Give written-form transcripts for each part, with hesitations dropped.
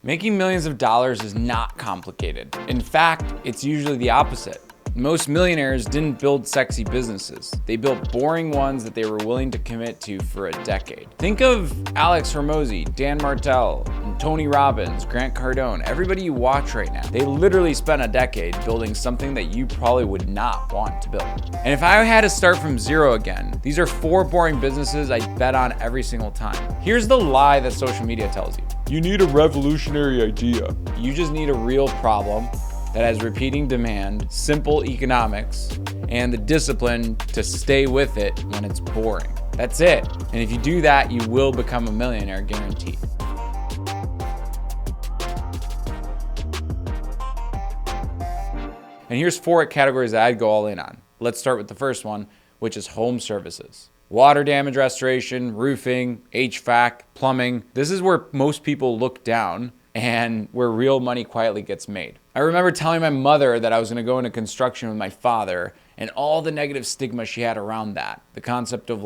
Making millions of dollars is not complicated. In fact, it's usually the opposite. Most millionaires didn't build sexy businesses. They built boring ones that they were willing to commit to for a decade. Think of Alex Hormozi, Dan Martell, Tony Robbins, Grant Cardone, everybody you watch right now. They literally spent a decade building something that you probably would not want to build. And if I had to start from zero again, these are 4 boring businesses I bet on every single time. Here's the lie that social media tells you. You need a revolutionary idea. You just need a real problem that has repeating demand, simple economics, and the discipline to stay with it when it's boring. That's it. And if you do that, you will become a millionaire, guaranteed. And here's 4 categories that I'd go all in on. Let's start with the first one, which is home services. Water damage restoration, roofing, HVAC, plumbing. This is where most people look down and where real money quietly gets made. I remember telling my mother that I was gonna go into construction with my father and all the negative stigma she had around that. The concept of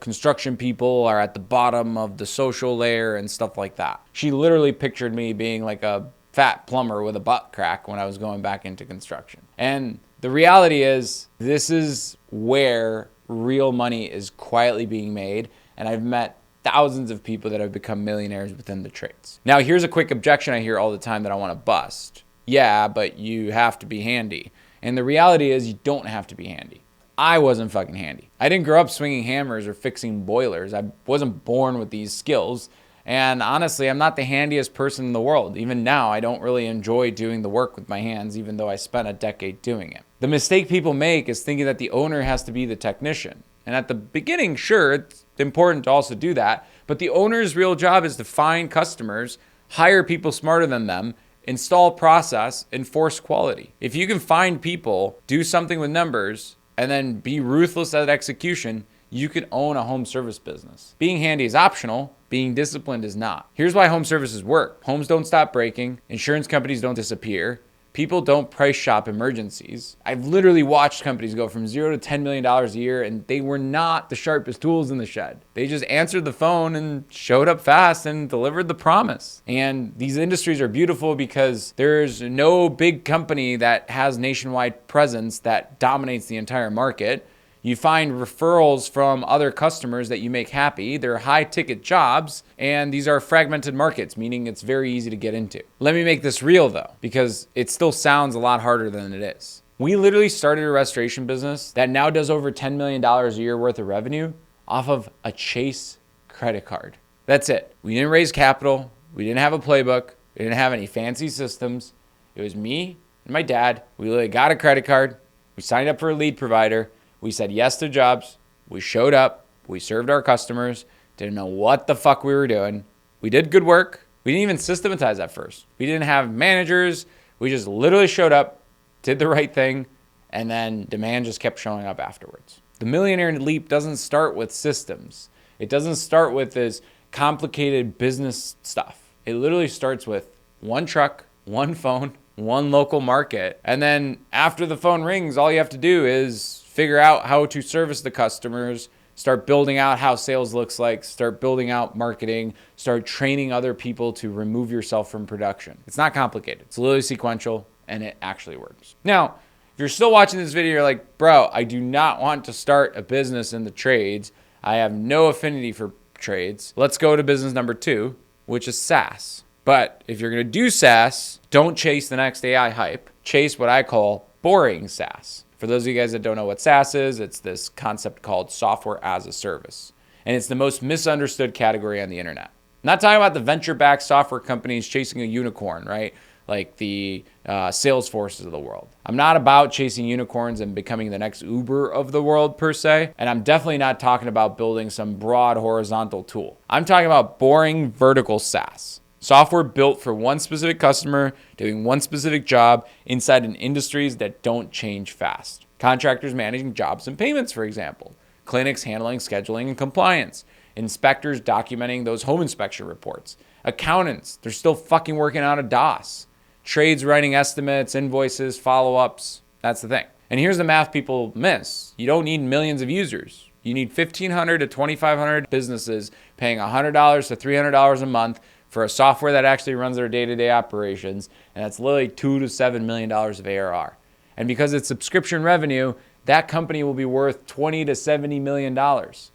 construction people are at the bottom of the social layer and stuff like that. She literally pictured me being like a fat plumber with a butt crack when I was going back into construction. And the reality is, this is where real money is quietly being made, and I've met thousands of people that have become millionaires within the trades. Now, here's a quick objection I hear all the time that I want to bust. Yeah, but you have to be handy. And the reality is, you don't have to be handy. I wasn't fucking handy. I didn't grow up swinging hammers or fixing boilers. I wasn't born with these skills. And honestly, I'm not the handiest person in the world. Even now, I don't really enjoy doing the work with my hands, even though I spent a decade doing it. The mistake people make is thinking that the owner has to be the technician. And at the beginning, sure, it's important to also do that, but the owner's real job is to find customers, hire people smarter than them, install process, enforce quality. If you can find people, do something with numbers, and then be ruthless at execution, you can own a home service business. Being handy is optional. Being disciplined is not. Here's why home services work. Homes don't stop breaking. Insurance companies don't disappear. People don't price shop emergencies. I've literally watched companies go from $0 to $10 million a year, and they were not the sharpest tools in the shed. They just answered the phone and showed up fast and delivered the promise. And these industries are beautiful because there's no big company that has nationwide presence that dominates the entire market. You find referrals from other customers that you make happy. They're high ticket jobs, and these are fragmented markets, meaning it's very easy to get into. Let me make this real though, because it still sounds a lot harder than it is. We literally started a restoration business that now does over $10 million a year worth of revenue off of a Chase credit card. That's it. We didn't raise capital. We didn't have a playbook. We didn't have any fancy systems. It was me and my dad. We literally got a credit card. We signed up for a lead provider. We said yes to jobs. We showed up. We served our customers. Didn't know what the fuck we were doing. We did good work. We didn't even systematize at first. We didn't have managers. We just literally showed up, did the right thing, and then demand just kept showing up afterwards. The millionaire leap doesn't start with systems. It doesn't start with this complicated business stuff. It literally starts with one truck, one phone, one local market. And then after the phone rings, all you have to do is figure out how to service the customers, start building out how sales looks like, start building out marketing, start training other people to remove yourself from production. It's not complicated. It's literally sequential, and it actually works. Now, if you're still watching this video, you're like, bro, I do not want to start a business in the trades. I have no affinity for trades. Let's go to business number 2, which is SaaS. But if you're going to do SaaS, don't chase the next AI hype. Chase what I call boring SaaS. For those of you guys that don't know what SaaS is, it's this concept called software as a service. And it's the most misunderstood category on the internet. I'm not talking about the venture-backed software companies chasing a unicorn, right? Like the Salesforces of the world. I'm not about chasing unicorns and becoming the next Uber of the world per se. And I'm definitely not talking about building some broad horizontal tool. I'm talking about boring vertical SaaS. Software built for one specific customer, doing one specific job inside in industries that don't change fast. Contractors managing jobs and payments, for example. Clinics handling scheduling and compliance. Inspectors documenting those home inspection reports. Accountants, they're still fucking working out of DOS. Trades writing estimates, invoices, follow-ups. That's the thing. And here's the math people miss. You don't need millions of users. You need 1,500 to 2,500 businesses paying $100 to $300 a month for a software that actually runs their day-to-day operations, and that's literally $2 to $7 million of ARR. And because it's subscription revenue, that company will be worth $20 to $70 million,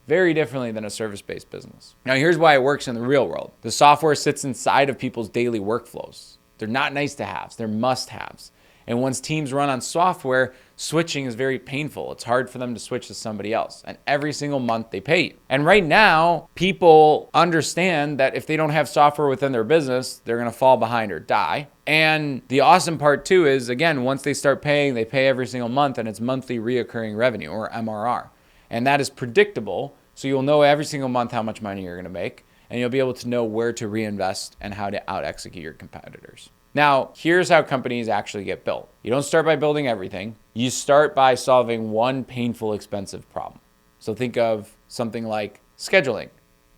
very differently than a service-based business. Now, here's why it works in the real world. The software sits inside of people's daily workflows. They're not nice to haves, they're must-haves. And once teams run on software, switching is very painful. It's hard for them to switch to somebody else. And every single month they pay you. And right now, people understand that if they don't have software within their business, they're going to fall behind or die. And the awesome part too is, again, once they start paying, they pay every single month, and it's monthly reoccurring revenue, or MRR. And that is predictable. So you'll know every single month how much money you're going to make, and you'll be able to know where to reinvest and how to out-execute your competitors. Now, here's how companies actually get built. You don't start by building everything. You start by solving one painful, expensive problem. So think of something like scheduling,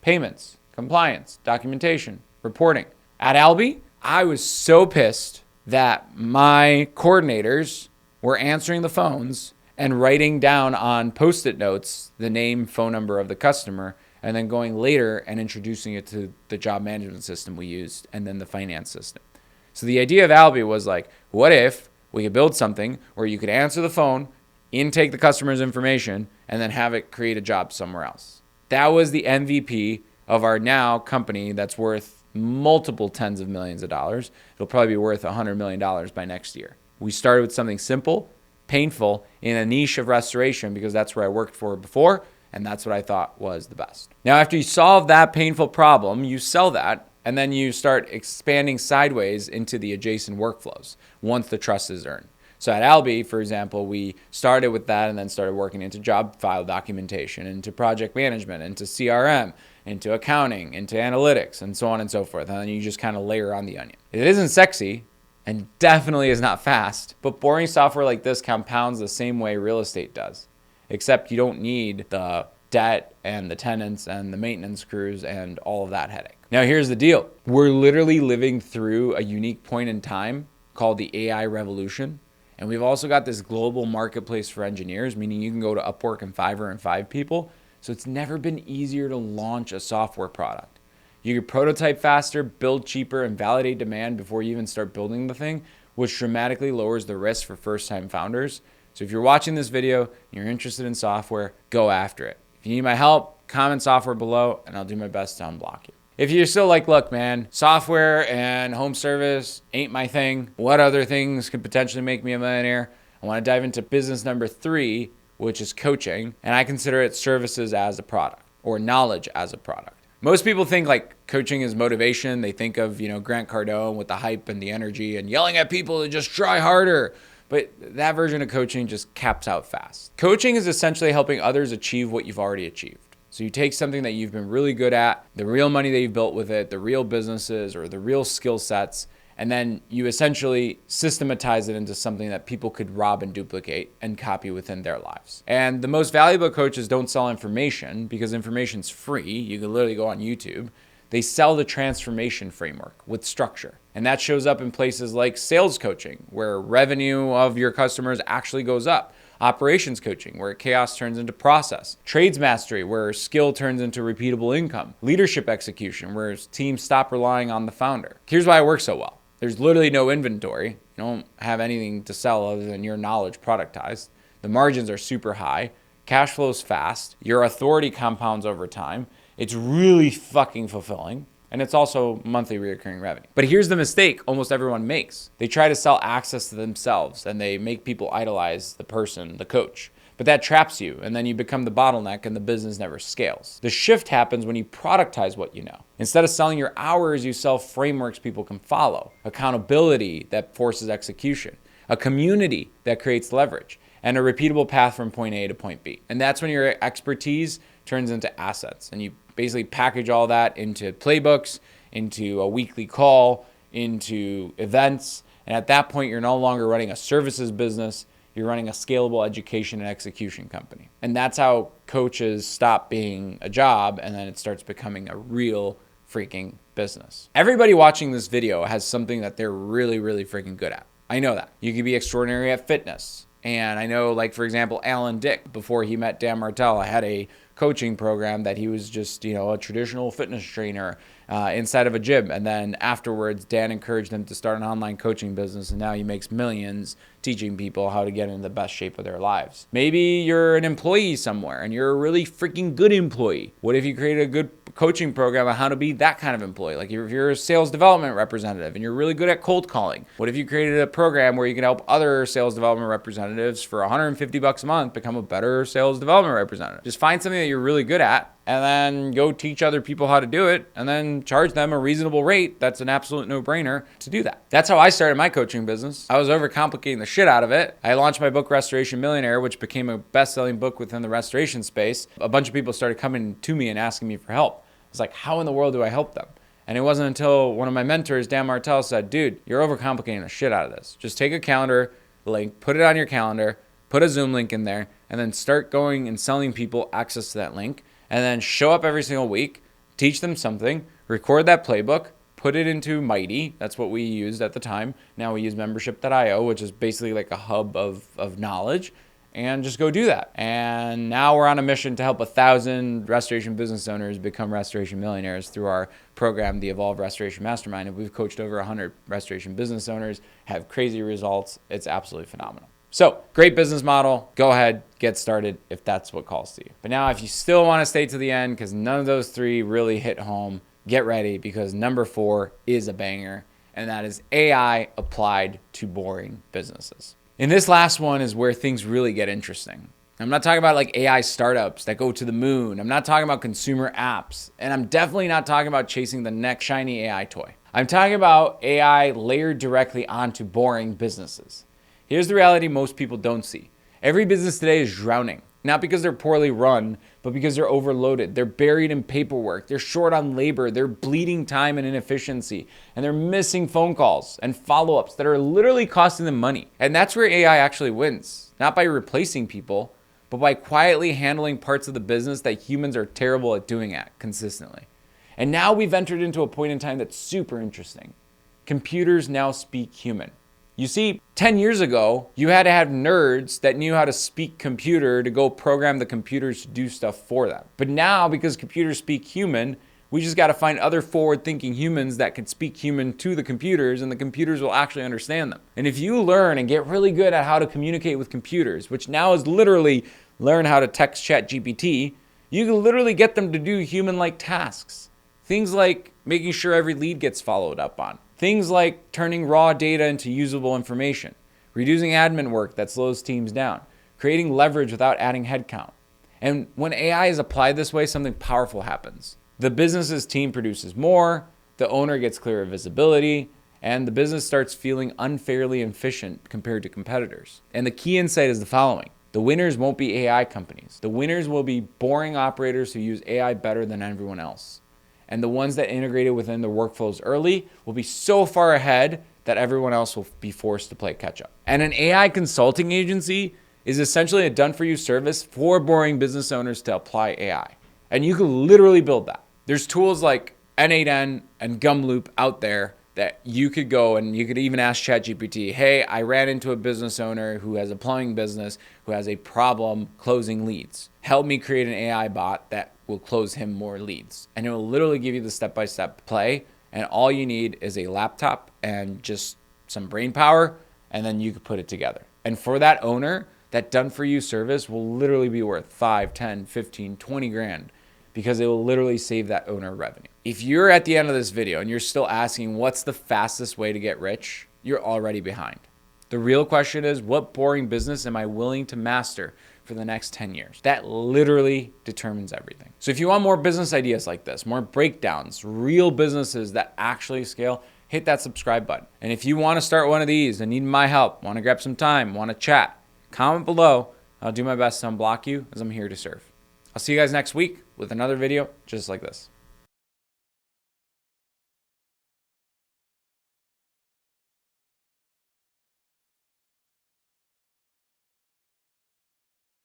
payments, compliance, documentation, reporting. At Albi, I was so pissed that my coordinators were answering the phones and writing down on Post-it notes the name, phone number of the customer, and then going later and introducing it to the job management system we used, and then the finance system. So the idea of Albi was like, what if we could build something where you could answer the phone, intake the customer's information, and then have it create a job somewhere else? That was the MVP of our now company that's worth multiple tens of millions of dollars. It'll probably be worth $100 million by next year. We started with something simple, painful, in a niche of restoration because that's where I worked for before, and that's what I thought was the best. Now, after you solve that painful problem, you sell that, and then you start expanding sideways into the adjacent workflows once the trust is earned. So at Albi, for example, we started with that and then started working into job file documentation, into project management, into CRM, into accounting, into analytics, and so on and so forth. And then you just kind of layer on the onion. It isn't sexy and definitely is not fast, but boring software like this compounds the same way real estate does, except you don't need the debt and the tenants and the maintenance crews and all of that headache. Now, here's the deal. We're literally living through a unique point in time called the AI revolution. And we've also got this global marketplace for engineers, meaning you can go to Upwork and Fiverr and find people. So it's never been easier to launch a software product. You can prototype faster, build cheaper, and validate demand before you even start building the thing, which dramatically lowers the risk for first-time founders. So if you're watching this video and you're interested in software, go after it. If you need my help, comment software below, and I'll do my best to unblock you. If you're still like, look, man, software and home service ain't my thing. What other things could potentially make me a millionaire? I want to dive into business number 3, which is coaching. And I consider it services as a product or knowledge as a product. Most people think like coaching is motivation. They think of, Grant Cardone with the hype and the energy and yelling at people to just try harder. But that version of coaching just caps out fast. Coaching is essentially helping others achieve what you've already achieved. So you take something that you've been really good at, the real money that you've built with it, the real businesses or the real skill sets, and then you essentially systematize it into something that people could rob and duplicate and copy within their lives. And the most valuable coaches don't sell information because information's free. You can literally go on YouTube. They sell the transformation framework with structure. And that shows up in places like sales coaching, where revenue of your customers actually goes up. Operations coaching, where chaos turns into process. Trades mastery, where skill turns into repeatable income. Leadership execution, where teams stop relying on the founder. Here's why it works so well. There's literally no inventory. You don't have anything to sell other than your knowledge productized. The margins are super high. Cash flow's fast. Your authority compounds over time. It's really fucking fulfilling. And it's also monthly recurring revenue. But here's the mistake almost everyone makes. They try to sell access to themselves and they make people idolize the person, the coach. But that traps you, and then you become the bottleneck and the business never scales. The shift happens when you productize what you know. Instead of selling your hours, you sell frameworks people can follow, accountability that forces execution, a community that creates leverage, and a repeatable path from point A to point B. And that's when your expertise turns into assets, and you basically package all that into playbooks, into a weekly call, into events. And at that point, you're no longer running a services business. You're running a scalable education and execution company. And that's how coaches stop being a job and then it starts becoming a real freaking business. Everybody watching this video has something that they're really, really freaking good at. I know that. You can be extraordinary at fitness, And I know, like, for example, Alan Dick, before he met Dan Martell, had a coaching program that he was just, a traditional fitness trainer inside of a gym. And then afterwards, Dan encouraged him to start an online coaching business. And now he makes millions teaching people how to get in the best shape of their lives. Maybe you're an employee somewhere and you're a really freaking good employee. What if you created a good coaching program on how to be that kind of employee? Like if you're a sales development representative and you're really good at cold calling, what if you created a program where you can help other sales development representatives for $150 a month become a better sales development representative? Just find something that you're really good at and then go teach other people how to do it and then charge them a reasonable rate. That's an absolute no-brainer to do that. That's how I started my coaching business. I was overcomplicating the shit out of it. I launched my book, Restoration Millionaire, which became a best-selling book within the restoration space. A bunch of people started coming to me and asking me for help. It's like, how in the world do I help them? And it wasn't until one of my mentors, Dan Martell, said, dude, you're overcomplicating the shit out of this. Just take a calendar link, put it on your calendar, put a Zoom link in there, and then start going and selling people access to that link. And then show up every single week, teach them something, record that playbook, put it into Mighty. That's what we used at the time. Now we use membership.io, which is basically like a hub of knowledge. And just go do that. And now we're on a mission to help 1,000 restoration business owners become restoration millionaires through our program, the Evolve Restoration Mastermind. And we've coached over 100 restoration business owners, have crazy results. It's absolutely phenomenal. So great business model. Go ahead, get started if that's what calls to you. But now if you still want to stay to the end because none of those three really hit home, get ready because number 4 is a banger, and that is AI applied to boring businesses. And this last one is where things really get interesting. I'm not talking about like AI startups that go to the moon. I'm not talking about consumer apps. And I'm definitely not talking about chasing the next shiny AI toy. I'm talking about AI layered directly onto boring businesses. Here's the reality most people don't see. Every business today is drowning. Not because they're poorly run, but because they're overloaded. They're buried in paperwork. They're short on labor. They're bleeding time and inefficiency. And they're missing phone calls and follow-ups that are literally costing them money. And that's where AI actually wins. Not by replacing people, but by quietly handling parts of the business that humans are terrible at doing consistently. And now we've entered into a point in time that's super interesting. Computers now speak human. You see, 10 years ago, you had to have nerds that knew how to speak computer to go program the computers to do stuff for them. But now, because computers speak human, we just got to find other forward-thinking humans that can speak human to the computers, and the computers will actually understand them. And if you learn and get really good at how to communicate with computers, which now is literally learn how to text ChatGPT, you can literally get them to do human-like tasks. Things like making sure every lead gets followed up on. Things like turning raw data into usable information, reducing admin work that slows teams down, creating leverage without adding headcount. And when AI is applied this way, something powerful happens. The business's team produces more, the owner gets clearer visibility, and the business starts feeling unfairly efficient compared to competitors. And the key insight is the following. The winners won't be AI companies. The winners will be boring operators who use AI better than everyone else. And the ones that integrate it within their workflows early will be so far ahead that everyone else will be forced to play catch up. And an AI consulting agency is essentially a done-for-you service for boring business owners to apply AI. And you can literally build that. There's tools like N8N and Gumloop out there that you could go and you could even ask ChatGPT, hey, I ran into a business owner who has a plumbing business who has a problem closing leads. Help me create an AI bot that will close him more leads. And it will literally give you the step-by-step play. And all you need is a laptop and just some brain power, and then you could put it together. And for that owner, that done-for-you service will literally be worth 5, 10, 15, 20 grand because it will literally save that owner revenue. If you're at the end of this video and you're still asking what's the fastest way to get rich, you're already behind. The real question is, what boring business am I willing to master for the next 10 years? That literally determines everything. So if you want more business ideas like this, more breakdowns, real businesses that actually scale, hit that subscribe button. And if you want to start one of these and need my help, want to grab some time, want to chat, comment below. I'll do my best to unblock you as I'm here to serve. I'll see you guys next week with another video just like this.